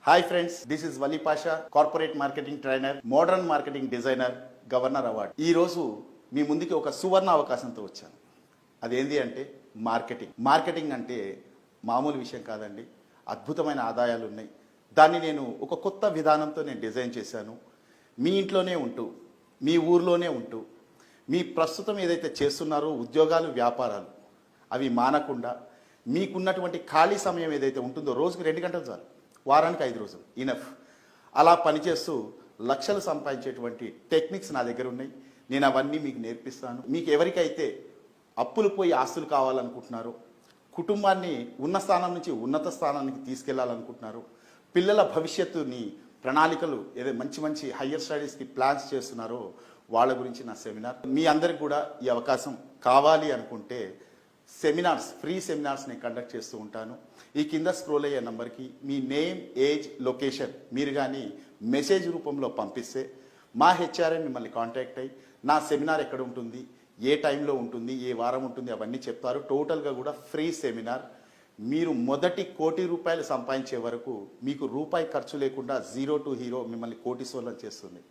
Hi friends, this is Wali Pasha, corporate marketing trainer, modern marketing designer, governor award. ఈరోజు మీ ముందుకి ఒక సువర్ణ అవకాశంతో వచ్చాను. అదేంటి అంటే మార్కెటింగ్ అంటే మామూలు విషయం కాదండి. అద్భుతమైన ఆదాయాలు ఉన్నాయి. దాన్ని నేను ఒక కొత్త విధానంతో నేను డిజైన్ చేశాను. మీ ఇంట్లోనే ఉంటూ, మీ ఊర్లోనే ఉంటూ, మీ ప్రస్తుతం ఏదైతే చేస్తున్నారో ఉద్యోగాలు, వ్యాపారాలు అవి మానకుండా మీకున్నటువంటి ఖాళీ సమయం ఏదైతే ఉంటుందో రోజుకి 2 గంటలు చాలు, వారానికి 5 రోజులు ఇనఫ్. అలా పనిచేస్తూ లక్షలు సంపాదించేటువంటి టెక్నిక్స్ నా దగ్గర ఉన్నాయి. నేను అవన్నీ మీకు నేర్పిస్తాను. మీకు ఎవరికైతే అప్పులు పోయి ఆస్తులు కావాలనుకుంటున్నారో, కుటుంబాన్ని ఉన్న స్థానం నుంచి ఉన్నత స్థానానికి తీసుకెళ్లాలనుకుంటున్నారు, పిల్లల భవిష్యత్తుని ప్రణాళికలు ఏదో మంచి హయ్యర్ స్టడీస్కి ప్లాన్స్ చేస్తున్నారో వాళ్ళ గురించి నా సెమినార్. మీ అందరికి కూడా ఈ అవకాశం కావాలి అనుకుంటే సెమినార్స్, ఫ్రీ సెమినార్స్ నేను కండక్ట్ చేస్తూ ఉంటాను. ఈ కింద స్క్రోల్ అయ్యే నంబర్కి మీ నేమ్, ఏజ్, లొకేషన్ మీరు కానీ మెసేజ్ రూపంలో పంపిస్తే మా హెచ్ఆర్ఏ మిమ్మల్ని కాంటాక్ట్ అయ్యి నా సెమినార్ ఎక్కడ ఉంటుంది, ఏ టైంలో ఉంటుంది, ఏ వారం ఉంటుంది అవన్నీ చెప్తారు. టోటల్గా కూడా ఫ్రీ సెమినార్. మీరు మొదటి ₹1,00,00,000 సంపాదించే వరకు మీకు రూపాయి ఖర్చు లేకుండా జీరో టు హీరో మిమ్మల్ని కోటీశ్వరులను చేస్తుంది.